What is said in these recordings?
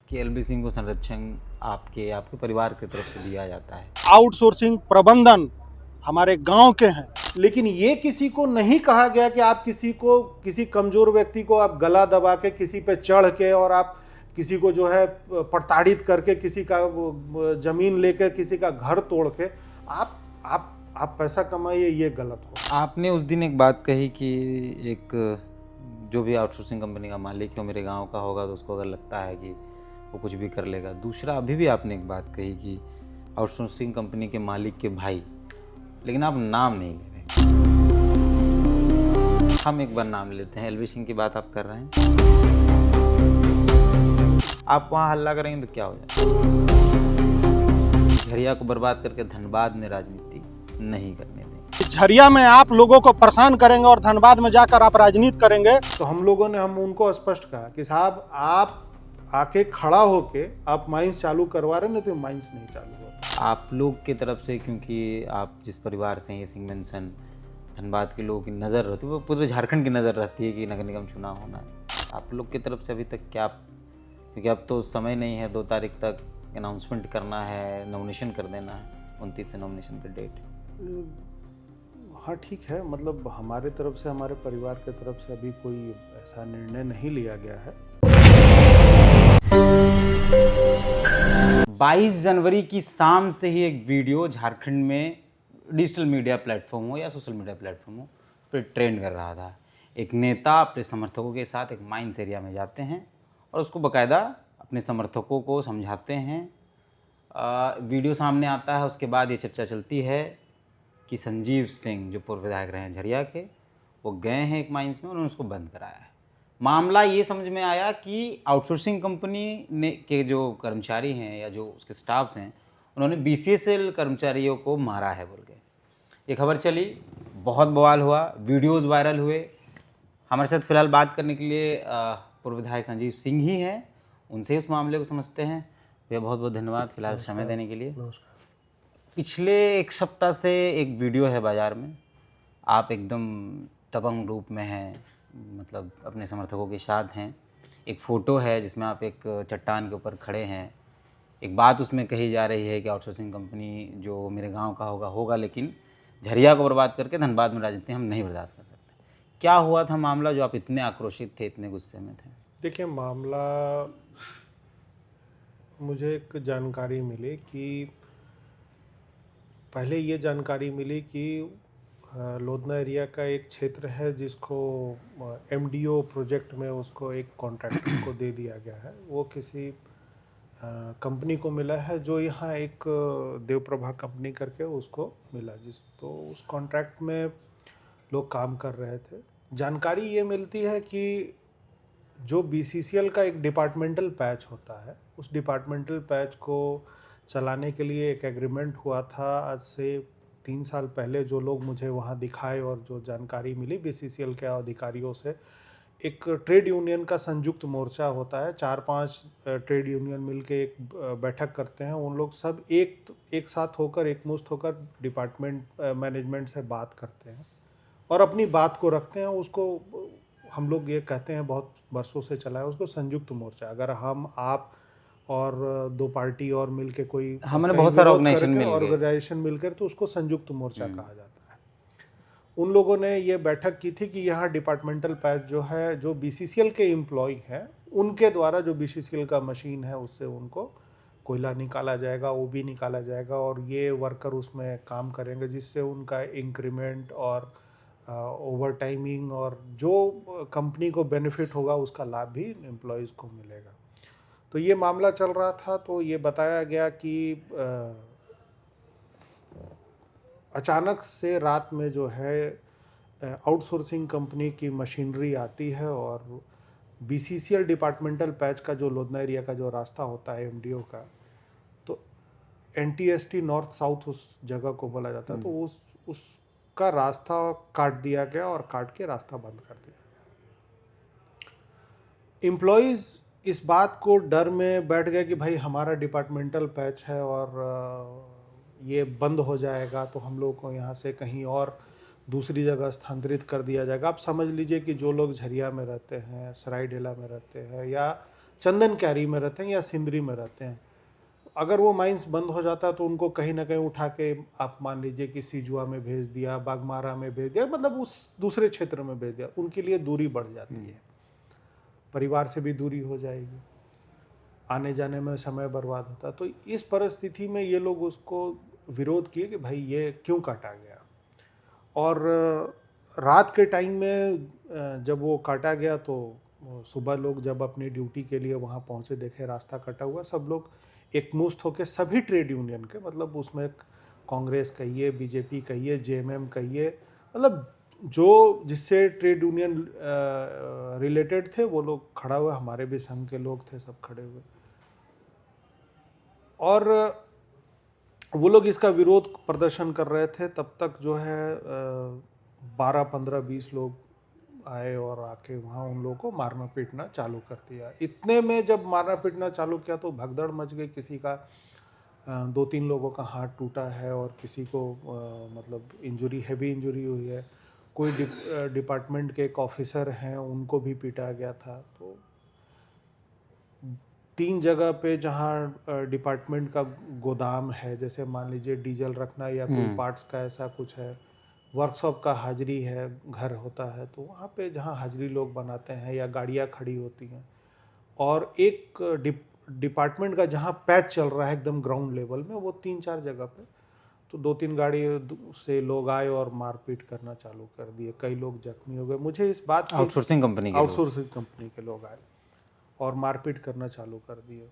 कि एलबी सिंह को संरक्षण आपके परिवार की तरफ से दिया जाता है। आउटसोर्सिंग प्रबंधन हमारे गांव के हैं, लेकिन ये किसी को नहीं कहा गया कि आप किसी कमजोर व्यक्ति को आप गला दबा के किसी पे चढ़ के और आप किसी को जो है प्रताड़ित करके किसी का जमीन लेकर किसी का घर तोड़ के आप पैसा कमाइए, ये गलत हो। आपने उस दिन एक बात कही कि एक जो भी आउटसोर्सिंग कंपनी का मालिक है वो मेरे गांव का होगा तो उसको अगर लगता है कि वो कुछ भी कर लेगा। दूसरा, अभी भी आपने एक बात कही कि आउटसोर्सिंग कंपनी के मालिक के भाई, लेकिन आप नाम नहीं ले रहे। हम एक बार नाम लेते हैं। एलबी सिंह की बात आप कर रहे हैं, आप वहाँ हल्ला करेंगे तो क्या हो जाएगा। झरिया को बर्बाद करके धनबाद में राजनीति नहीं करने दें। झरिया में आप लोगों को परेशान करेंगे और धनबाद में जाकर आप राजनीति करेंगे। तो हम उनको स्पष्ट कहा कि साहब आप आके खड़ा होके आप माइंस चालू करवा रहे, नहीं तो माइंस नहीं चालू हो। आप लोग की तरफ से, क्योंकि आप जिस परिवार से हैं, ये सिंह मेंशन, धनबाद के लोगों की नज़र रहती है, वो पूरे झारखंड की नज़र रहती है कि नगर निगम चुनाव होना है। आप लोग की तरफ से अभी तक क्या, क्योंकि अब तो समय नहीं है, 2 तारीख तक अनाउंसमेंट करना है, नॉमिनेशन कर देना है, 29 से नॉमिनेशन का डेट। हाँ ठीक है, मतलब हमारे तरफ से, हमारे परिवार के तरफ से अभी कोई ऐसा निर्णय नहीं लिया गया है। 22 जनवरी की शाम से ही एक वीडियो झारखंड में डिजिटल मीडिया प्लेटफॉर्म हो या सोशल मीडिया प्लेटफॉर्म हो पर ट्रेंड कर रहा था। एक नेता अपने समर्थकों के साथ एक माइंस एरिया में जाते हैं और उसको बाकायदा अपने समर्थकों को समझाते हैं। वीडियो सामने आता है, उसके बाद ये चर्चा चलती है कि संजीव सिंह जो पूर्व विधायक रहे हैं झरिया के, वो गए हैं एक माइंस में, उन्होंने उसको बंद कराया है। मामला ये समझ में आया कि आउटसोर्सिंग कंपनी ने के जो कर्मचारी हैं या जो उसके स्टाफ्स हैं, उन्होंने बीसीएसएल कर्मचारियों को मारा है बोल के ये खबर चली, बहुत बवाल हुआ, वीडियोस वायरल हुए। हमारे साथ फिलहाल बात करने के लिए पूर्व विधायक संजीव सिंह ही हैं, उनसे ही उस मामले को समझते हैं। भैया बहुत बहुत धन्यवाद फिलहाल समय देने के लिए। पिछले एक सप्ताह से एक वीडियो है बाज़ार में, आप एकदम दबंग रूप में हैं, मतलब अपने समर्थकों के साथ हैं। एक फ़ोटो है जिसमें आप एक चट्टान के ऊपर खड़े हैं। एक बात उसमें कही जा रही है कि आउटसोर्सिंग कंपनी जो मेरे गांव का होगा, लेकिन झरिया को बर्बाद करके धनबाद में राजनीति हम नहीं बर्दाश्त कर सकते। क्या हुआ था मामला जो आप इतने आक्रोशित थे, इतने गुस्से में थे? देखिए, मामला मुझे एक जानकारी मिली कि पहले ये जानकारी मिली कि लोधना एरिया का एक क्षेत्र है जिसको एमडीओ प्रोजेक्ट में उसको एक कॉन्ट्रैक्टर को दे दिया गया है। वो किसी कंपनी को मिला है जो यहाँ एक देवप्रभा कंपनी करके उसको मिला, तो उस कॉन्ट्रैक्ट में लोग काम कर रहे थे। जानकारी ये मिलती है कि जो बीसीसीएल का एक डिपार्टमेंटल पैच होता है, उस डिपार्टमेंटल पैच को चलाने के लिए एक एग्रीमेंट हुआ था आज से 3 साल पहले। जो लोग मुझे वहाँ दिखाए और जो जानकारी मिली बीसीसीएल के अधिकारियों से, एक ट्रेड यूनियन का संयुक्त मोर्चा होता है, 4-5 ट्रेड यूनियन मिलके एक बैठक करते हैं। उन लोग सब एक साथ होकर, एकमुश्त होकर डिपार्टमेंट मैनेजमेंट से बात करते हैं और अपनी बात को रखते हैं। उसको हम लोग ये कहते हैं, बहुत वर्षों से चला है, उसको संयुक्त मोर्चा। अगर हम, आप और 2 पार्टी और मिलके कोई, हमने बहुत सारा ऑर्गेनाइजेशन मिलकर, तो उसको संयुक्त मोर्चा कहा जाता है। उन लोगों ने ये बैठक की थी कि यहाँ डिपार्टमेंटल पैच जो है, जो बीसीसीएल के एम्प्लॉय हैं, उनके द्वारा जो बीसीसीएल का मशीन है उससे उनको कोयला निकाला जाएगा, वो भी निकाला जाएगा और ये वर्कर उसमें काम करेंगे, जिससे उनका इंक्रीमेंट और ओवर टाइमिंग और जो कंपनी को बेनिफिट होगा उसका लाभ भी एम्प्लॉयज़ को मिलेगा। तो ये मामला चल रहा था। तो ये बताया गया कि अचानक से रात में जो है आउटसोर्सिंग कंपनी की मशीनरी आती है और बीसीसीएल डिपार्टमेंटल पैच का जो लोधना एरिया का जो रास्ता होता है एमडीओ का, तो एनटीएसटी नॉर्थ साउथ उस जगह को बोला जाता है, तो उसका रास्ता काट दिया गया और काट के रास्ता बंद कर दिया गया। एम्प्लॉयज़ इस बात को डर में बैठ गए कि भाई हमारा डिपार्टमेंटल पैच है और ये बंद हो जाएगा तो हम लोग को यहाँ से कहीं और दूसरी जगह स्थानांतरित कर दिया जाएगा। आप समझ लीजिए कि जो लोग झरिया में रहते हैं, सरायढेला में रहते हैं या चंदन क्यारी में रहते हैं या सिंदरी में रहते हैं, अगर वो माइंस बंद हो जाता तो उनको कहीं ना कहीं उठा के आप मान लीजिए कि सिजुआ में भेज दिया, बागमारा में भेज दिया, मतलब उस दूसरे क्षेत्र में भेज दिया, उनके लिए दूरी बढ़ जाती है, परिवार से भी दूरी हो जाएगी, आने जाने में समय बर्बाद होता। तो इस परिस्थिति में ये लोग उसको विरोध किए कि भाई ये क्यों काटा गया। और रात के टाइम में जब वो काटा गया तो सुबह लोग जब अपनी ड्यूटी के लिए वहाँ पहुँचे, देखे रास्ता कटा हुआ, सब लोग एकमुश्त होकर, सभी ट्रेड यूनियन के, मतलब उसमें कांग्रेस कहिए, बीजेपी कहिए, जेएमएम कहिए, मतलब जो जिससे ट्रेड यूनियन रिलेटेड थे वो लोग खड़ा हुए, हमारे भी संघ के लोग थे, सब खड़े हुए। और वो लोग इसका विरोध प्रदर्शन कर रहे थे, तब तक जो है 12, 15, 20 लोग आए और आके वहाँ उन लोगों को मारना पीटना चालू कर दिया। इतने में जब मारना पीटना चालू किया तो भगदड़ मच गई, किसी का 2-3 लोगों का हाथ टूटा है और किसी को मतलब इंजरी, हैवी इंजरी हुई है। कोई डिपार्टमेंट के एक ऑफिसर हैं, उनको भी पीटा गया था। तो 3 जगह पे जहाँ डिपार्टमेंट का गोदाम है, जैसे मान लीजिए डीजल रखना या कोई पार्ट्स का ऐसा कुछ है, वर्कशॉप का हाजिरी है, घर होता है, तो वहाँ पे जहाँ हाजिरी लोग बनाते हैं या गाड़ियाँ खड़ी होती हैं, और एक डिपार्टमेंट का जहाँ पैच चल रहा है एकदम ग्राउंड लेवल में, वो 3-4 जगह पे, तो 2-3 गाड़ी से लोग आए और मारपीट करना चालू कर दिए, कई लोग जख्मी हो गए। मुझे इस बात की, आउटसोर्सिंग कंपनी के लोग आए और मारपीट करना चालू कर दिए।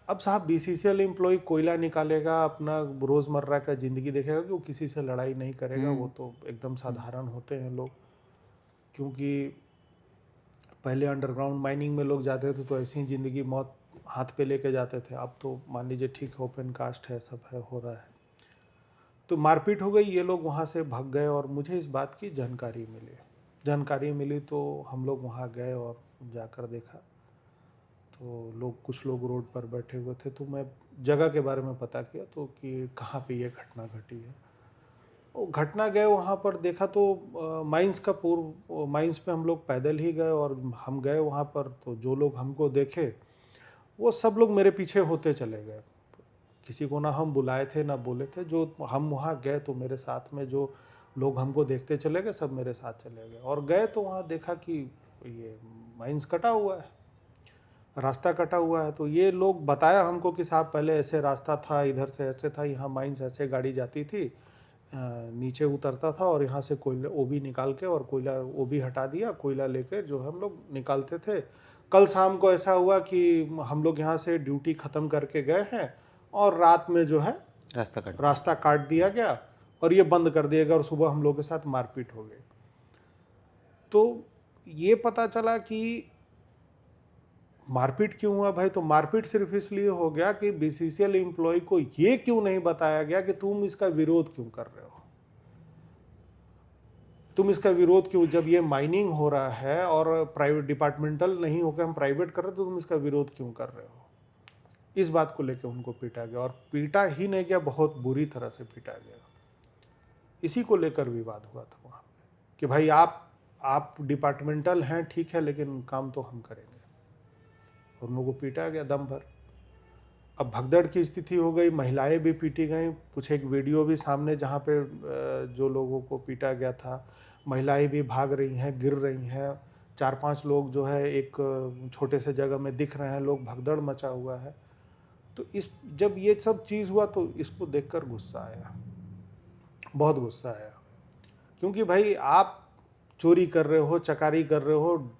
अब साहब बीसीसीएल एम्प्लॉय कोयला निकालेगा, अपना रोज़मर्रा का ज़िंदगी देखेगा कि वो किसी से लड़ाई नहीं करेगा, वो तो एकदम साधारण होते हैं लोग। क्योंकि पहले अंडरग्राउंड माइनिंग में लोग जाते थे तो ऐसी ज़िंदगी मौत हाथ पे लेके जाते थे, अब तो मान लीजिए ठीक ओपन कास्ट है, सब है, हो रहा है। तो मारपीट हो गई, ये लोग वहाँ से भाग गए और मुझे इस बात की जानकारी मिली तो हम लोग वहाँ गए और जाकर देखा तो कुछ लोग रोड पर बैठे हुए थे। तो मैं जगह के बारे में पता किया तो कि कहाँ पे ये घटना घटी है। वो घटना गए वहाँ पर देखा तो माइंस पे हम लोग पैदल ही गए और हम गए वहाँ पर, तो जो लोग हमको देखे वो सब लोग मेरे पीछे होते चले गए। किसी को ना हम बुलाए थे ना बोले थे, जो हम वहाँ गए तो मेरे साथ में जो लोग हमको देखते चले गए, सब मेरे साथ चले गए। और गए तो वहाँ देखा कि ये माइंस कटा हुआ है, रास्ता कटा हुआ है। तो ये लोग बताया हमको कि साहब पहले ऐसे रास्ता था, इधर से ऐसे था, यहाँ माइंस ऐसे गाड़ी जाती थी, नीचे उतरता था और यहाँ से कोयला ओबी निकाल के और कोयला ओबी हटा दिया, कोयला लेकर जो हम लोग निकालते थे। कल शाम को ऐसा हुआ कि हम लोग यहाँ से ड्यूटी ख़त्म करके गए हैं और रात में जो है रास्ता काट दिया गया और ये बंद कर दिया गया और सुबह हम लोग के साथ मारपीट हो गई। तो ये पता चला कि मारपीट क्यों हुआ भाई, तो मारपीट सिर्फ इसलिए हो गया कि बीसीसीएल एम्प्लॉय को ये क्यों नहीं बताया गया कि तुम इसका विरोध क्यों कर रहे हो, तुम इसका विरोध क्यों, जब ये माइनिंग हो रहा है और प्राइवेट डिपार्टमेंटल नहीं होकर हम प्राइवेट कर रहे तो तुम इसका विरोध क्यों कर रहे हो। इस बात को लेकर उनको पीटा गया और पीटा ही नहीं गया, बहुत बुरी तरह से पीटा गया। इसी को लेकर विवाद हुआ था वहाँ पे कि भाई आप डिपार्टमेंटल हैं ठीक है, लेकिन काम तो हम करेंगे। उन लोगों को पीटा गया दम भर। अब भगदड़ की स्थिति हो गई, महिलाएं भी पीटी गई। कुछ एक वीडियो भी सामने जहाँ पे जो लोगों को पीटा गया था, महिलाएं भी भाग रही हैं, गिर रही हैं। 4-5 लोग जो है एक छोटे से जगह में दिख रहे हैं, लोग, भगदड़ मचा हुआ है। तो जब ये सब चीज़ हुआ तो इसको देखकर गुस्सा आया, बहुत गुस्सा आया। क्योंकि भाई आप चोरी कर रहे हो, चकारी कर रहे हो,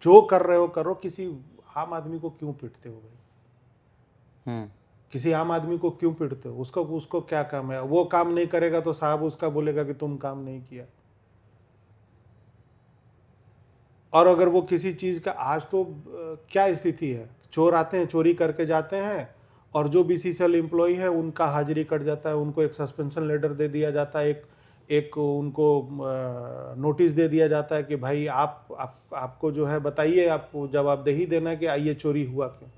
जो कर रहे हो करो, किसी आम आदमी को क्यों पीटते हो भाई? किसी आम आदमी को क्यों पीटते हो? उसको क्या काम है? वो काम नहीं करेगा तो साहब उसका बोलेगा कि तुम काम नहीं किया। और अगर वो किसी चीज़ का, आज तो क्या स्थिति है, चोर आते हैं, चोरी करके जाते हैं और जो बीसीसीएल एम्प्लॉय है उनका हाजिरी कट जाता है, उनको एक सस्पेंशन लेटर दे दिया जाता है, एक उनको नोटिस दे दिया जाता है कि भाई आपको जो है बताइए, आपको जवाबदेही देना है कि आइए चोरी हुआ क्यों।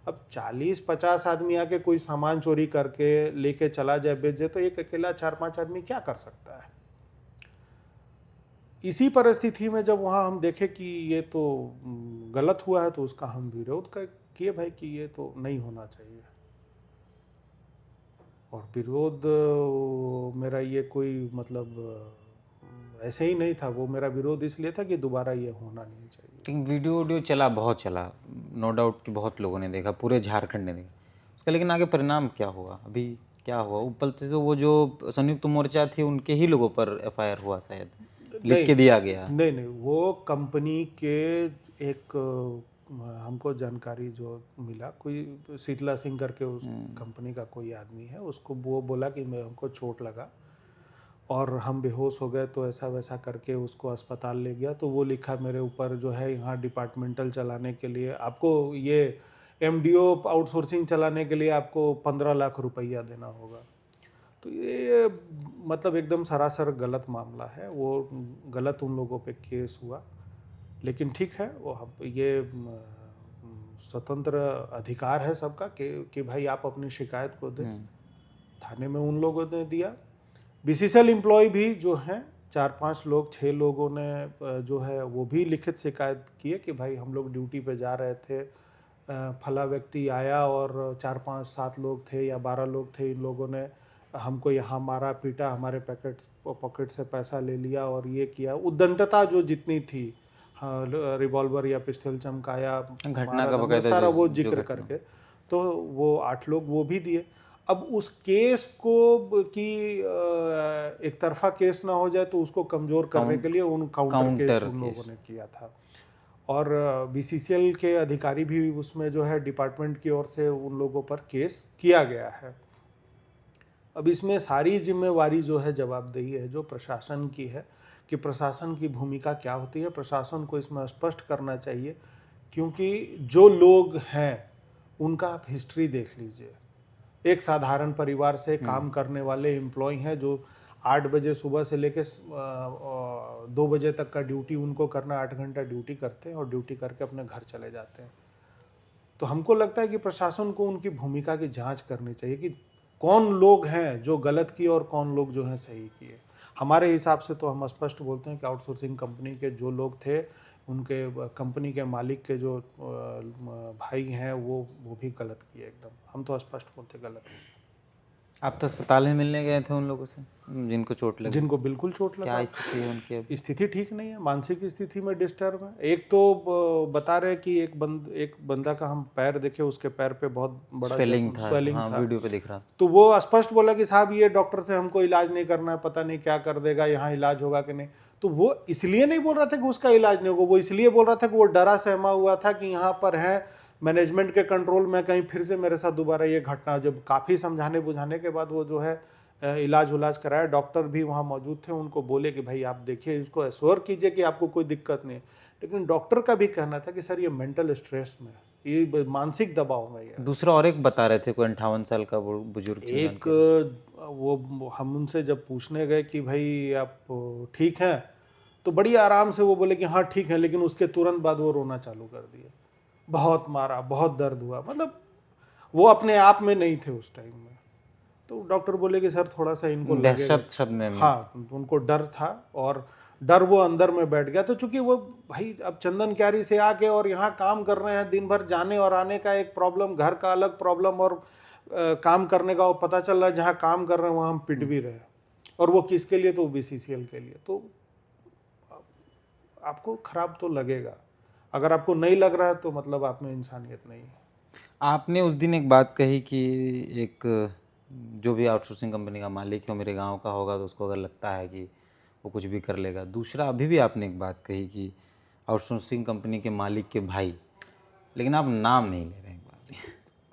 अब 40-50 आदमी आके कोई सामान चोरी करके लेके चला जाए, बेच जाए, तो एक अकेला 4-5 आदमी क्या कर सकता है? इसी परिस्थिति में जब वहाँ हम देखे कि ये तो गलत हुआ है, तो उसका हम विरोध किए भाई कि ये तो नहीं होना चाहिए। और विरोध मेरा ये कोई मतलब ऐसे ही नहीं था, वो मेरा विरोध इसलिए था कि दोबारा ये होना नहीं चाहिए। वीडियो चला, बहुत चला, नो डाउट कि बहुत लोगों ने देखा, पूरे झारखंड ने देखा उसका, लेकिन आगे परिणाम क्या हुआ? अभी क्या हुआ? ऊपर से वो जो संयुक्त मोर्चा थी उनके ही लोगों पर एफआईआर हुआ, शायद लिख के दिया गया। नहीं, वो कंपनी के एक हमको जानकारी जो मिला, कोई शीतला सिंह करके उस कंपनी का कोई आदमी है, उसको वो बोला कि हमको चोट लगा और हम बेहोश हो गए, तो ऐसा वैसा करके उसको अस्पताल ले गया। तो वो लिखा मेरे ऊपर जो है, यहाँ डिपार्टमेंटल चलाने के लिए आपको, ये एमडीओ आउटसोर्सिंग चलाने के लिए आपको 15 लाख रुपया देना होगा। तो ये मतलब एकदम सरासर गलत मामला है, वो गलत उन लोगों पे केस हुआ। लेकिन ठीक है, वो ये स्वतंत्र अधिकार है सबका कि भाई आप अपनी शिकायत को दें। थाने में उन लोगों ने दिया। बीसीसीएल एम्प्लॉय भी जो हैं 4-5 लोग, 6 लोगों ने जो है वो भी लिखित शिकायत किए कि भाई हम लोग ड्यूटी पे जा रहे थे, फला व्यक्ति आया और 4-5-7 लोग थे या 12 लोग थे, इन लोगों ने हमको यहाँ मारा पीटा, हमारे पॉकेट से पैसा ले लिया और ये किया। उद्दंडता जो जितनी थी, हाँ, रिवॉल्वर या पिस्टल चमकाया, घटना का बकायदा सारा वो जिक्र करके, तो वो 8 लोग वो भी दिए। अब उस केस को कि एक तरफा केस ना हो जाए, तो उसको कमजोर करने के लिए उन काउंटर केस उन लोगों ने किया था। और बीसीसीएल के अधिकारी भी उसमें जो है डिपार्टमेंट की ओर से उन लोगों पर केस किया गया है। अब इसमें सारी जिम्मेवारी जो है, जवाबदेही है जो प्रशासन की है, कि प्रशासन की भूमिका क्या होती है। प्रशासन को इसमें स्पष्ट करना चाहिए, क्योंकि जो लोग हैं उनका आप हिस्ट्री देख लीजिए। एक साधारण परिवार से काम करने वाले एम्प्लॉय हैं, जो 8 बजे सुबह से लेकर 2 बजे तक का ड्यूटी उनको करना, 8 घंटा ड्यूटी करते हैं और ड्यूटी करके अपने घर चले जाते हैं। तो हमको लगता है कि प्रशासन को उनकी भूमिका की जांच करनी चाहिए कि कौन लोग हैं जो गलत किए और कौन लोग जो हैं सही किए। हमारे हिसाब से तो हम स्पष्ट बोलते हैं कि आउटसोर्सिंग कंपनी के जो लोग थे, उनके कंपनी के मालिक के जो भाई हैं, वो भी गलत किए एकदम। हम तो स्पष्ट बोलते गलत है। आप तो अस्पताल में मिलने गए थे उन लोगों से जिनको चोट लगी? जिनको बिल्कुल चोट लगा। क्या स्थिति है उनकी? स्थिति ठीक नहीं है, मानसिक स्थिति में डिस्टर्ब है। एक तो बता रहे कि एक बंदा का हम पैर देखे, उसके पैर पे बहुत बड़ा स्वेलिंग था, था। वीडियो पे दिख रहा। तो वो स्पष्ट बोला कि साहब ये डॉक्टर से हमको इलाज नहीं करना है, पता नहीं क्या कर देगा, यहाँ इलाज होगा कि नहीं। तो वो इसलिए नहीं बोल रहा था कि उसका इलाज नहीं होगा, वो इसलिए बोल रहा था कि वो डरा सहमा हुआ था कि यहाँ पर है मैनेजमेंट के कंट्रोल में, कहीं फिर से मेरे साथ दोबारा ये घटना। जब काफ़ी समझाने बुझाने के बाद वो जो है इलाज उलाज कराया, डॉक्टर भी वहाँ मौजूद थे, उनको बोले कि भाई आप देखिए, इसको एश्योर कीजिए कि आपको कोई दिक्कत नहीं है। लेकिन डॉक्टर का भी कहना था कि सर ये मेंटल स्ट्रेस में, ये मानसिक दबाव में है। दूसरा और एक बता रहे थे, कोई 58 साल का बुजुर्ग, एक वो हम उनसे जब पूछने गए कि भाई आप ठीक हैं, तो बड़ी आराम से वो बोले कि हाँ ठीक है, लेकिन उसके तुरंत बाद वो रोना चालू कर दिया। बहुत मारा, बहुत दर्द हुआ, मतलब वो अपने आप में नहीं थे उस टाइम में। तो डॉक्टर बोले कि सर थोड़ा सा इनको दहशत सदमे में, हाँ, उनको डर था और डर वो अंदर में बैठ गया। तो चूंकि वो भाई अब चंदन क्यारी से आके और यहाँ काम कर रहे हैं, दिन भर जाने और आने का एक प्रॉब्लम, घर का अलग प्रॉब्लम, और काम करने का वो पता चल रहा है जहाँ काम कर रहे हैं वहाँ हम पिट भी रहे, और वो किसके लिए? तो बीसीसीएल के लिए। तो आपको खराब तो लगेगा। अगर आपको नहीं लग रहा है तो मतलब आप में इंसानियत नहीं है। आपने उस दिन एक बात कही कि एक जो भी आउटसोर्सिंग कंपनी का मालिक है वो मेरे गांव का होगा, तो उसको अगर लगता है कि वो कुछ भी कर लेगा। दूसरा, अभी भी आपने एक बात कही कि आउटसोर्सिंग कंपनी के मालिक के भाई, लेकिन आप नाम नहीं ले रहे हैं।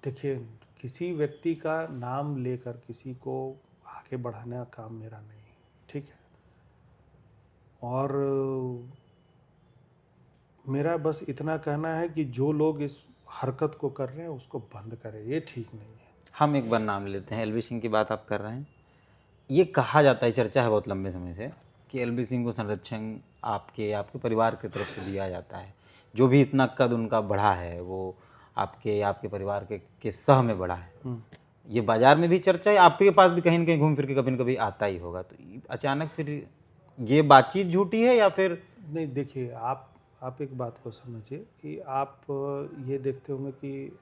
देखिए, किसी व्यक्ति का नाम लेकर किसी को आगे बढ़ाने का काम मेरा नहीं, ठीक है। और मेरा बस इतना कहना है कि जो लोग इस हरकत को कर रहे हैं उसको बंद करें, ये ठीक नहीं है। हम एक बार नाम लेते हैं, एलबी सिंह की बात आप कर रहे हैं। ये कहा जाता है, चर्चा है बहुत लंबे समय से, कि एलबी सिंह को संरक्षण आपके परिवार की तरफ से दिया जाता है। जो भी इतना कद उनका बढ़ा है वो आपके परिवार के सह में बढ़ा है। ये बाजार में भी चर्चा है, आपके पास भी कहीं न कहीं घूम फिर के कभी न कभी आता ही होगा। तो अचानक फिर ये बातचीत झूठी है या फिर? नहीं, देखिए आप एक बात को समझिए कि आप ये देखते होंगे कि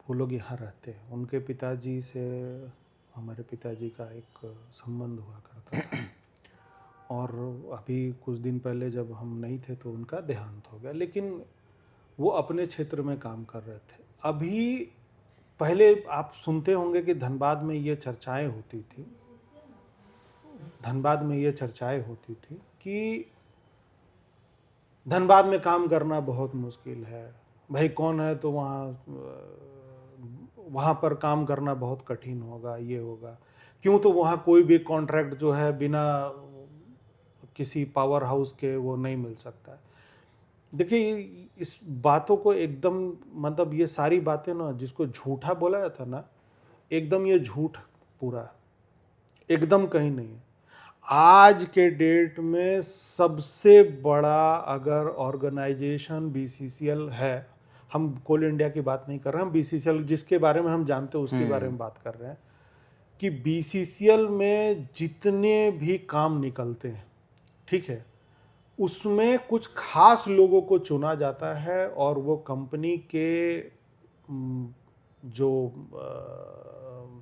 वो लोग यहाँ रहते हैं, उनके पिताजी से हमारे पिताजी का एक संबंध हुआ करता था और अभी कुछ दिन पहले जब हम नहीं थे तो उनका देहांत हो गया, लेकिन वो अपने क्षेत्र में काम कर रहे थे। अभी पहले आप सुनते होंगे कि धनबाद में ये चर्चाएं होती थी, धनबाद में ये चर्चाएं होती थी कि धनबाद में काम करना बहुत मुश्किल है, भाई कौन है तो वहाँ पर काम करना बहुत कठिन होगा, ये होगा क्यों, तो वहाँ कोई भी कॉन्ट्रैक्ट जो है बिना किसी पावर हाउस के वो नहीं मिल सकता है। देखिए इस बातों को एकदम, मतलब ये सारी बातें ना जिसको झूठा बोला जाता ना, एकदम ये झूठ पूरा एकदम कहीं नहीं है। आज के डेट में सबसे बड़ा अगर ऑर्गेनाइजेशन बीसीसीएल है, हम कोल इंडिया की बात नहीं कर रहे हैं, हम बीसीसीएल जिसके बारे में हम जानते हैं उसके बारे में बात कर रहे हैं कि बीसीसीएल में जितने भी काम निकलते हैं, ठीक है, उसमें कुछ खास लोगों को चुना जाता है और वो कंपनी के जो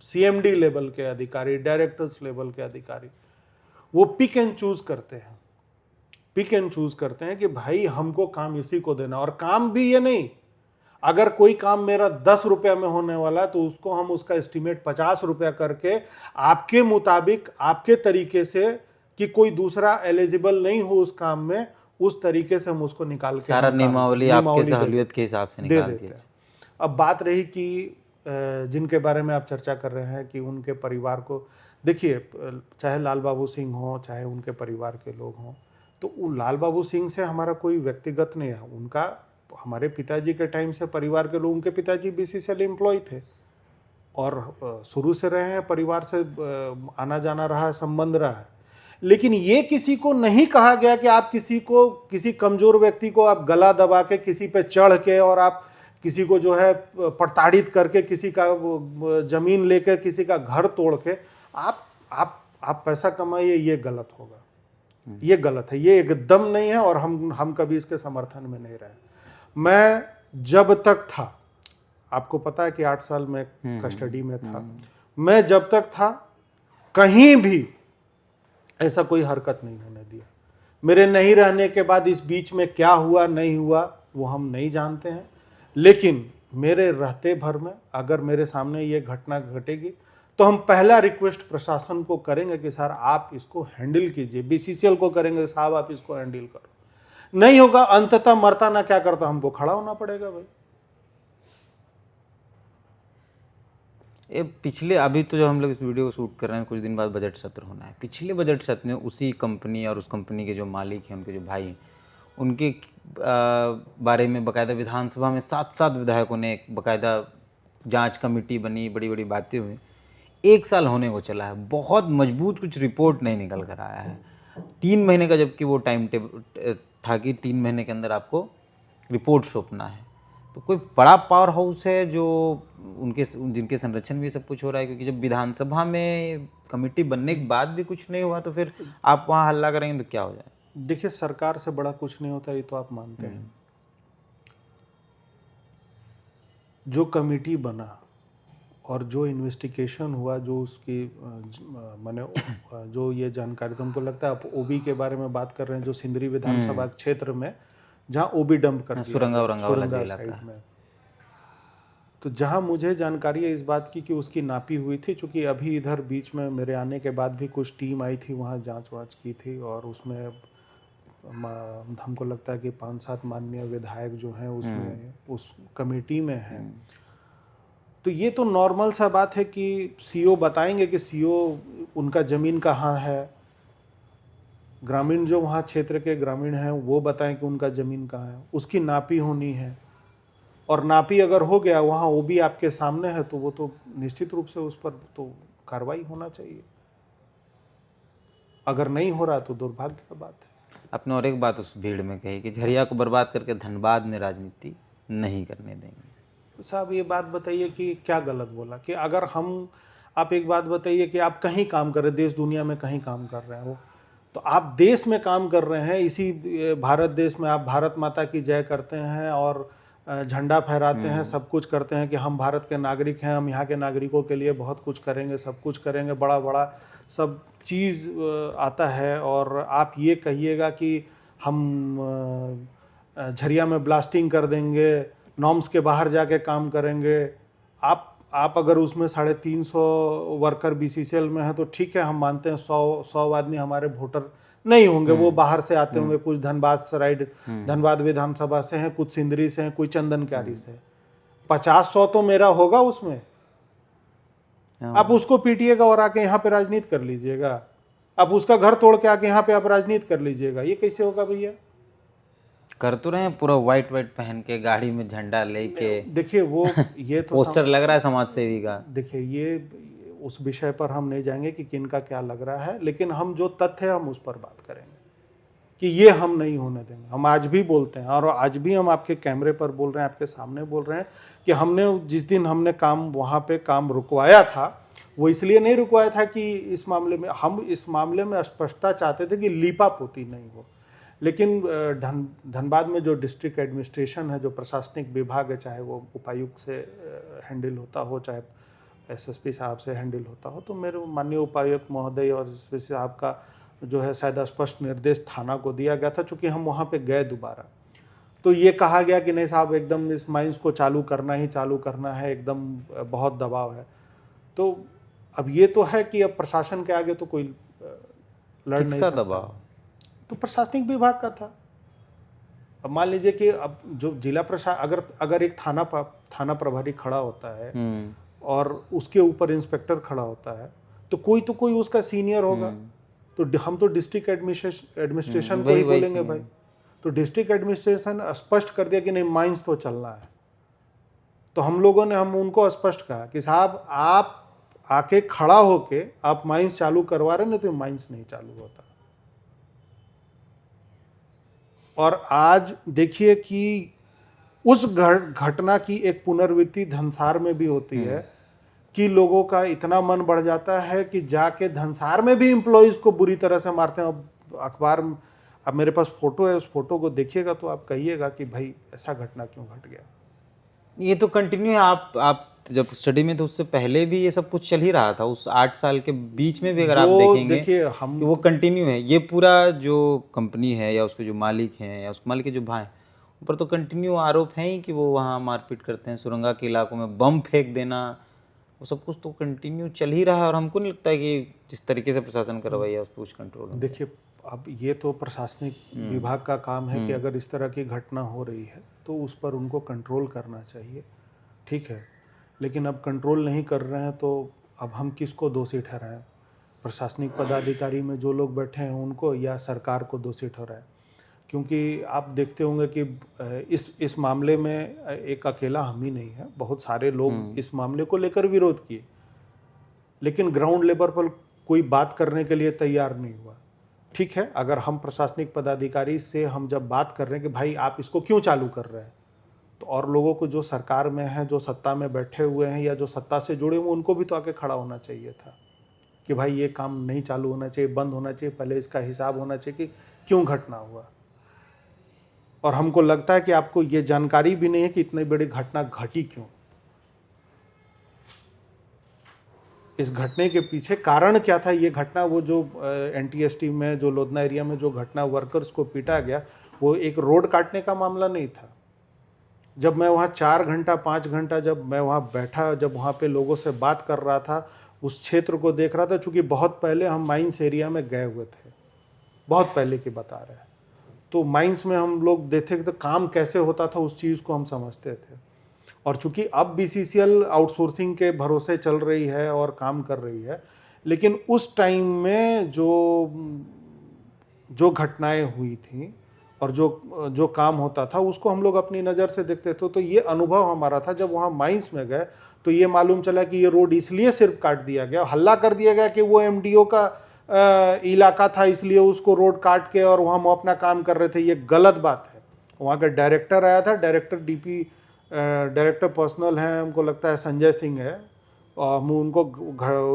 सीएमडी लेवल के अधिकारी, डायरेक्टर्स लेवल के अधिकारी, वो पिक एंड चूज करते हैं, पिक एंड चूज करते हैं कि भाई हमको काम इसी को देना। और काम भी ये नहीं, अगर कोई काम मेरा 10 रुपया में होने वाला है तो उसको हम उसका एस्टिमेट 50 रुपया करके आपके मुताबिक, आपके तरीके से, कि कोई दूसरा एलिजिबल नहीं हो उस काम में, उस तरीके से हम उसको निकाल के सारा नियमावली आपके सहूलियत के हिसाब से निकाल देते हैं। अब बात रही कि जिनके बारे में आप चर्चा कर रहे हैं कि उनके परिवार को, देखिए चाहे लाल बाबू सिंह हो चाहे उनके परिवार के लोग हों, तो लाल बाबू सिंह से हमारा कोई व्यक्तिगत नहीं है, उनका हमारे पिताजी के टाइम से परिवार के लोग, उनके पिताजी बीसीसीएल एम्प्लॉय थे और शुरू से रहे हैं, परिवार से आना जाना रहा है, संबंध रहा है। लेकिन ये किसी को नहीं कहा गया कि आप किसी कमजोर व्यक्ति को आप गला दबा के, किसी पे चढ़ के और आप किसी को जो है प्रताड़ित करके, किसी का जमीन लेकर, किसी का घर तोड़ के आप पैसा कमाइए, ये गलत होगा, ये गलत है, ये एकदम नहीं है और हम कभी इसके समर्थन में नहीं रहे। मैं जब तक था, आपको पता है कि 8 साल में कस्टडी में था, मैं जब तक था कहीं भी ऐसा कोई हरकत नहीं होने दिया। मेरे नहीं रहने के बाद इस बीच में क्या हुआ नहीं हुआ वो हम नहीं जानते हैं, लेकिन मेरे रहते भर में अगर मेरे सामने ये घटना घटेगी तो हम पहला रिक्वेस्ट प्रशासन को करेंगे कि सर आप इसको हैंडल कीजिए, बीसीसीएल को करेंगे साहब आप इसको हैंडल करो। नहीं होगा, अंततः मरता ना क्या करता, हमको खड़ा होना पड़ेगा भाई। ये पिछले, अभी तो जो हम लोग इस वीडियो को शूट कर रहे हैं, कुछ दिन बाद बजट सत्र होना है। पिछले बजट सत्र में उसी कंपनी और उस कंपनी के जो मालिक हैं, उनके जो भाई हैं, उनके बारे में बाकायदा विधानसभा में 7 विधायकों ने एक बाकायदा जांच कमेटी बनी, बड़ी बड़ी बातें हुई। 1 साल होने को चला है, बहुत मजबूत कुछ रिपोर्ट नहीं निकल कर आया है। 3 महीने का जबकि वो टाइम टेबल था कि 3 महीने के अंदर आपको रिपोर्ट सौंपना है। तो कोई बड़ा पावर हाउस है जो जिनके संरक्षण में सब कुछ हो रहा है? क्योंकि जब विधानसभा में कमेटी बनने के बाद भी कुछ नहीं हुआ तो फिर आप वहाँ हल्ला करेंगे तो क्या हो जाए? देखिए सरकार से बड़ा कुछ नहीं होता, ये तो आप मानते हैं। जो कमेटी बना और जो इन्वेस्टिगेशन हुआ, जो उसकी माने जो ये जानकारी, तो हमको लगता है आप ओबी के बारे में बात कर रहे हैं, जो सिंदरी विधानसभा क्षेत्र में जहाँ ओबी डंप कर दिया सुरंगा साइड में। तो जहाँ मुझे जानकारी है इस बात की कि उसकी नापी हुई थी, चूँकि अभी इधर बीच में मेरे आने के बाद भी कुछ टीम आई थी, वहाँ जांच वाँच की थी और उसमें हमको लगता है कि 5-7 माननीय विधायक जो हैं उसमें उस कमेटी में हैं। तो ये तो नॉर्मल सा बात है कि सीओ बताएंगे कि सीओ उनका ज़मीन कहाँ है, ग्रामीण जो वहाँ क्षेत्र के ग्रामीण हैं वो बताएं कि उनका ज़मीन कहाँ है, उसकी नापी होनी है और नापी अगर हो गया, वहाँ ओबी आपके सामने है, तो वो तो निश्चित रूप से उस पर तो कार्रवाई होना चाहिए। अगर नहीं हो रहा तो दुर्भाग्य की बात है। आपने और एक बात उस भीड़ में कही कि झरिया को बर्बाद करके धनबाद में राजनीति नहीं करने देंगे। साहब ये बात बताइए कि क्या गलत बोला कि अगर हम, आप एक बात बताइए कि आप कहीं काम कर रहे, देश दुनिया में कहीं काम कर रहे हैं, वो तो आप देश में काम कर रहे हैं, इसी भारत देश में आप भारत माता की जय करते हैं और झंडा फहराते हैं, सब कुछ करते हैं कि हम भारत के नागरिक हैं, हम यहाँ के नागरिकों के लिए बहुत कुछ करेंगे, सब कुछ करेंगे, बड़ा बड़ा सब चीज़ आता है। और आप ये कहिएगा कि हम झरिया में ब्लास्टिंग कर देंगे, नॉर्म्स के बाहर जाके काम करेंगे। आप अगर उसमें 350 वर्कर बीसीसीएल में है तो ठीक है, हम मानते हैं 100 आदमी हमारे वोटर नहीं होंगे, वो बाहर से आते होंगे, कुछ धनबाद सराइड धनबाद विधानसभा से हैं, कुछ सिंदरी से हैं, कोई चंदन क्यारी से। 50-100 तो मेरा होगा उसमें। आप उसको पीटिएगा और आके यहाँ पे राजनीति कर लीजिएगा, आप उसका घर तोड़ के आके यहाँ पे आप राजनीति कर लीजिएगा, ये कैसे होगा भैया? कर तो रहे हैं, पूरा व्हाइट पहन के गाड़ी में झंडा लेके। देखिए वो ये तो पोस्टर लग रहा है समाज सेवी का। देखिए ये उस विषय पर हम नहीं जाएंगे कि किनका क्या लग रहा है, लेकिन हम जो तथ्य है हम उस पर बात करेंगे कि ये हम नहीं होने देंगे। हम आज भी बोलते हैं और आज भी हम आपके कैमरे पर बोल रहे हैं, आपके सामने बोल रहे हैं कि हमने जिस दिन हमने काम वहाँ पे काम रुकवाया था, वो इसलिए नहीं रुकवाया था कि इस मामले में स्पष्टता चाहते थे कि लीपापोती नहीं हो। लेकिन धनबाद में जो डिस्ट्रिक्ट एडमिनिस्ट्रेशन है, जो प्रशासनिक विभाग है, चाहे वो उपायुक्त से हैंडल होता हो, चाहे एसएसपी साहब से हैंडल होता हो, तो मेरे माननीय उपायुक्त महोदय और एसएसपी साहब का जो है शायद स्पष्ट निर्देश थाना को दिया गया था। चूँकि हम वहाँ पे गए दोबारा, तो ये कहा गया कि नहीं साहब, एकदम इस माइंस को चालू करना है, एकदम बहुत दबाव है। तो अब ये तो है कि अब प्रशासन के आगे तो कोई लड़ नहीं सकता। दबाव तो प्रशासनिक विभाग का था। अब मान लीजिए कि अब जो जिला प्रशासन अगर एक थाना प्रभारी खड़ा होता है और उसके ऊपर इंस्पेक्टर खड़ा होता है, तो कोई उसका सीनियर होगा। तो हम तो डिस्ट्रिक्ट एडमिनिस्ट्रेशन को ही बोलेंगे भाई। तो डिस्ट्रिक्ट एडमिनिस्ट्रेशन स्पष्ट कर दिया कि नहीं, माइंस तो चलना है। तो हम उनको स्पष्ट कहा कि साहब आप आके खड़ा होके आप माइंस चालू करवा रहे, नहीं तो माइंस नहीं चालू होता। और आज देखिए कि उस घटना की एक पुनरावृत्ति धनसार में भी होती है कि लोगों का इतना मन बढ़ जाता है कि जाके धनसार में भी एम्प्लॉइज को बुरी तरह से मारते हैं। अब अखबार, अब मेरे पास फोटो है, उस फोटो को देखिएगा तो आप कहिएगा कि भाई ऐसा घटना क्यों घट गया। ये तो कंटिन्यू है। आप जब स्टडी में तो उससे पहले भी ये सब कुछ चल ही रहा था, उस 8 साल के बीच में भी अगर आप देखेंगे देखिए कि वो कंटिन्यू है। ये पूरा जो कंपनी है या उसके जो मालिक हैं या उस मालिक के जो भाई, ऊपर तो कंटिन्यू आरोप हैं ही कि वो वहाँ मारपीट करते हैं, सुरंगा के इलाकों में बम फेंक देना, वो सब कुछ तो कंटिन्यू चल ही रहा है। और हमको नहीं लगता है कि जिस तरीके से प्रशासन का रवैया उस पर कुछ कंट्रोल है। देखिए अब ये तो प्रशासनिक विभाग का काम है कि अगर इस तरह की घटना हो रही है तो उस पर उनको कंट्रोल करना चाहिए, ठीक है। लेकिन अब कंट्रोल नहीं कर रहे हैं तो अब हम किसको दोषी ठहराएं? प्रशासनिक पदाधिकारी में जो लोग बैठे हैं उनको, या सरकार को दोषी ठहराएं? क्योंकि आप देखते होंगे कि इस मामले में एक अकेला हम ही नहीं है, बहुत सारे लोग इस मामले को लेकर विरोध किए, लेकिन ग्राउंड लेवल पर कोई बात करने के लिए तैयार नहीं हुआ। ठीक है, अगर हम प्रशासनिक पदाधिकारी से हम जब बात कर रहे हैं कि भाई आप इसको क्यों चालू कर रहे हैं, तो और लोगों को जो सरकार में हैं, जो सत्ता में बैठे हुए हैं या जो सत्ता से जुड़े हुए, उनको भी तो आके खड़ा होना चाहिए था कि भाई ये काम नहीं चालू होना चाहिए, बंद होना चाहिए, पहले इसका हिसाब होना चाहिए कि क्यों घटना हुआ। और हमको लगता है कि आपको ये जानकारी भी नहीं है कि इतनी बड़ी घटना घटी क्यों, इस घटने के पीछे कारण क्या था। ये घटना, वो जो एनटीएसटी में जो लोधना एरिया में जो घटना, वर्कर्स को पीटा गया, वो एक रोड काटने का मामला नहीं था। जब मैं वहाँ 4 घंटा 5 घंटा जब मैं वहाँ बैठा, जब वहाँ पे लोगों से बात कर रहा था, उस क्षेत्र को देख रहा था, चूँकि बहुत पहले हम माइंस एरिया में गए हुए थे, बहुत पहले की बता रहे हैं, तो माइंस में हम लोग देखते तो काम कैसे होता था उस चीज़ को हम समझते थे। और चूंकि अब बीसीसीएल आउटसोर्सिंग के भरोसे चल रही है और काम कर रही है, लेकिन उस टाइम में जो घटनाएं हुई थी और जो काम होता था उसको हम लोग अपनी नज़र से देखते थे। तो ये अनुभव हमारा था, जब वहाँ माइंस में गए तो ये मालूम चला कि ये रोड इसलिए सिर्फ काट दिया गया, हल्ला कर दिया गया कि वो एमडीओ का इलाका था इसलिए उसको रोड काट के और वहाँ हम अपना काम कर रहे थे। ये गलत बात है। वहाँ का डायरेक्टर आया था, डायरेक्टर पर्सनल हैं, हमको लगता है संजय सिंह है, हम उनको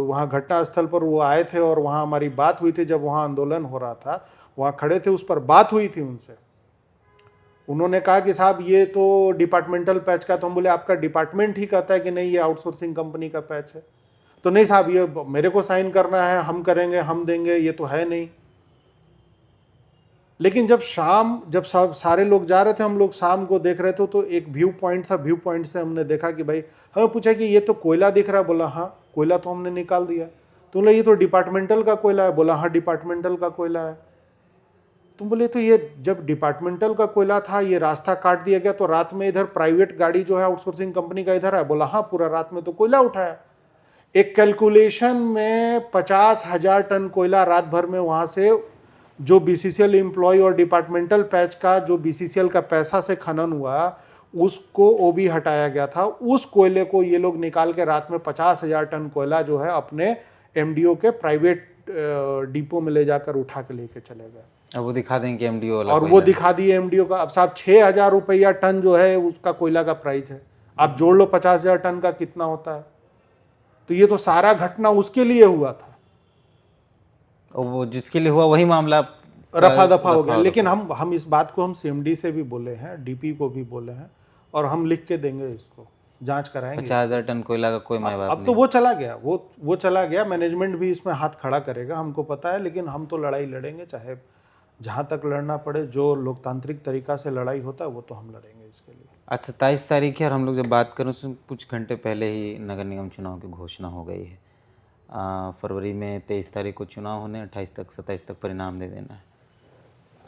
वहाँ घटनास्थल पर वो आए थे और वहाँ हमारी बात हुई थी, जब वहाँ आंदोलन हो रहा था वहाँ खड़े थे, उस पर बात हुई थी उनसे। उन्होंने कहा कि साहब ये तो डिपार्टमेंटल पैच का, तो हम बोले आपका डिपार्टमेंट ही कहता है कि नहीं ये आउटसोर्सिंग कंपनी का पैच है। तो नहीं साहब ये मेरे को साइन करना है, हम करेंगे, हम देंगे, ये तो है नहीं। लेकिन जब सब सारे लोग जा रहे थे, हम लोग शाम को देख रहे थे, तो एक व्यू पॉइंट था, व्यू पॉइंट से हमने देखा कि भाई, हमें पूछा कि ये तो कोयला दिख रहा है, बोला हाँ कोयला तो हमने निकाल दिया। तो बोला ये तो डिपार्टमेंटल का कोयला है, बोला हाँ डिपार्टमेंटल का कोयला है। तुम बोले तो ये जब डिपार्टमेंटल का कोयला था, ये रास्ता काट दिया गया, तो रात में इधर प्राइवेट गाड़ी जो है आउटसोर्सिंग कंपनी का इधर है, बोला हाँ पूरा रात में तो कोयला उठाया। एक कैलकुलेशन में 50,000 टन कोयला रात भर में वहां से जो बीसीसीएल एम्प्लॉय और डिपार्टमेंटल पैच का जो बीसीसीएल का पैसा से खनन हुआ उसको ओबी हटाया गया था। उस कोयले को ये लोग निकाल के रात में 50,000 टन कोयला जो है अपने एमडीओ के प्राइवेट डिपो में ले जाकर उठा के लेके चले गए। अब वो दिखा देंगे एमडीओ वाला और वो दिखा दिए एमडीओ का। अब साहब 6,000 रुपया टन जो है उसका कोयला का प्राइस है, आप जोड़ लो 50,000 टन का कितना होता है। तो ये तो सारा घटना उसके लिए हुआ था, और वो जिसके लिए हुआ वही मामला रफा दफा हो गया। लेकिन हम इस बात को हम सीएमडी से भी बोले हैं, डीपी को भी बोले हैं, और हम लिख के देंगे, इसको जांच कराएंगे। 50,000 टन कोयला का कोई माय बाप अब तो वो चला गया, वो चला गया। मैनेजमेंट भी इसमें हाथ खड़ा करेगा, हमको पता है। लेकिन हम तो लड़ाई लड़ेंगे, चाहे जहाँ तक लड़ना पड़े। जो लोकतांत्रिक तरीका से लड़ाई होता है वो तो हम लड़ेंगे इसके लिए। आज 27 तारीख है और हम लोग जब बात करें उसमें कुछ घंटे पहले ही नगर निगम चुनाव की घोषणा हो गई है। फरवरी में 23 तारीख को चुनाव होने, 28 तक 27 तक परिणाम दे देना है।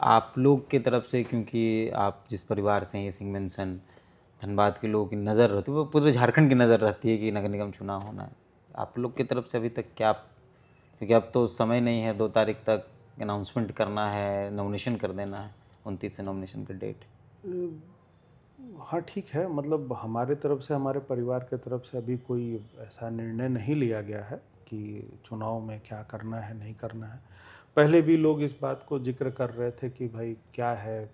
आप लोग की तरफ से, क्योंकि आप जिस परिवार से हैं, ये सिंह मेंशन धनबाद के लोगों की नज़र रहती है, वो पूरे झारखंड की नज़र रहती है कि नगर निगम चुनाव होना है। आप लोग की तरफ से अभी तक क्या, क्योंकि अब तो समय नहीं है, 2 तारीख तक अनाउंसमेंट करना है, नॉमिनेशन कर देना है, 29 से नॉमिनेशन की डेट। हाँ ठीक है, मतलब हमारे तरफ से, हमारे परिवार के तरफ से अभी कोई ऐसा निर्णय नहीं लिया गया है कि चुनाव में क्या करना है नहीं करना है। पहले भी लोग इस बात को जिक्र कर रहे थे कि भाई क्या है,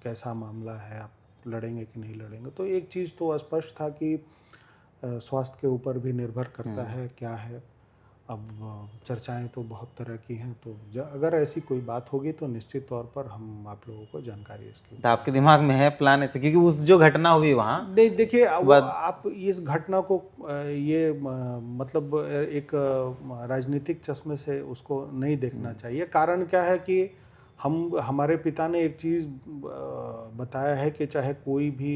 कैसा मामला है, आप लड़ेंगे कि नहीं लड़ेंगे। तो एक चीज़ तो स्पष्ट था कि स्वास्थ्य के ऊपर भी निर्भर करता है क्या है। अब चर्चाएं तो बहुत तरह की हैं, तो अगर ऐसी कोई बात होगी तो निश्चित तौर पर हम आप लोगों को जानकारी इसकी। तो आपके दिमाग में है प्लान ऐसे, क्योंकि उस जो घटना हुई वहाँ नहीं, देखिए आप इस घटना को ये मतलब एक राजनीतिक चश्मे से उसको नहीं देखना चाहिए। कारण क्या है कि हमारे पिता ने एक चीज़ बताया है कि चाहे कोई भी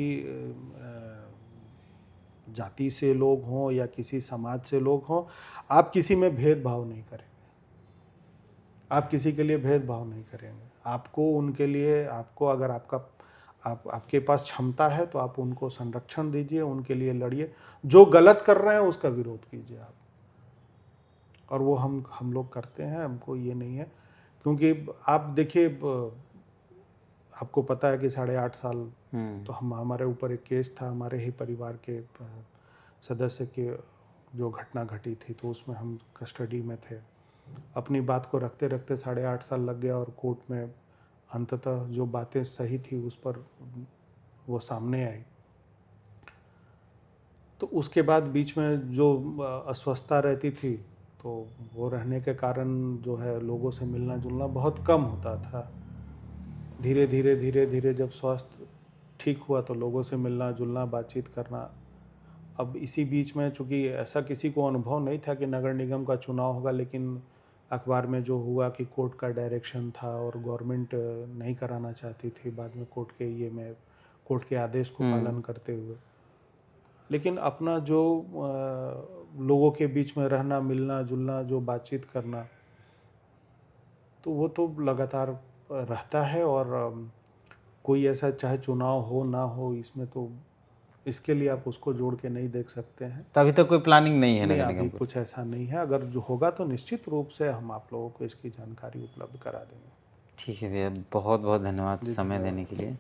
जाति से लोग हों या किसी समाज से लोग हों, आप किसी में भेदभाव नहीं करेंगे, आप किसी के लिए भेदभाव नहीं करेंगे। आपको उनके लिए, आपको अगर आपके पास क्षमता है तो आप उनको संरक्षण दीजिए, उनके लिए लड़िए। जो गलत कर रहे हैं उसका विरोध कीजिए आप, और वो हम लोग करते हैं। हमको ये नहीं है, क्योंकि आप देखिए, आपको पता है कि 8.5 साल तो हमारे ऊपर एक केस था, हमारे ही परिवार के सदस्य के जो घटना घटी थी, तो उसमें हम कस्टडी में थे। अपनी बात को रखते रखते 8.5 साल लग गया, और कोर्ट में अंततः जो बातें सही थी उस पर वो सामने आई। तो उसके बाद बीच में जो अस्वस्थता रहती थी, तो वो रहने के कारण जो है लोगों से मिलना जुलना बहुत कम होता था। धीरे धीरे जब स्वास्थ्य ठीक हुआ तो लोगों से मिलना जुलना, बातचीत करना। अब इसी बीच में, चूँकि ऐसा किसी को अनुभव नहीं था कि नगर निगम का चुनाव होगा, लेकिन अखबार में जो हुआ कि कोर्ट का डायरेक्शन था और गवर्नमेंट नहीं कराना चाहती थी, बाद में कोर्ट के आदेश को पालन करते हुए। लेकिन अपना जो लोगों के बीच में रहना, मिलना जुलना, जो बातचीत करना, तो वो तो लगातार रहता है। और कोई ऐसा, चाहे चुनाव हो ना हो, इसमें तो इसके लिए आप उसको जोड़ के नहीं देख सकते हैं। तो अभी तक कोई प्लानिंग नहीं है नहीं, अभी कुछ ऐसा नहीं है। अगर जो होगा तो निश्चित रूप से हम आप लोगों को इसकी जानकारी उपलब्ध करा देंगे। ठीक है भैया, बहुत बहुत धन्यवाद समय देने के लिए।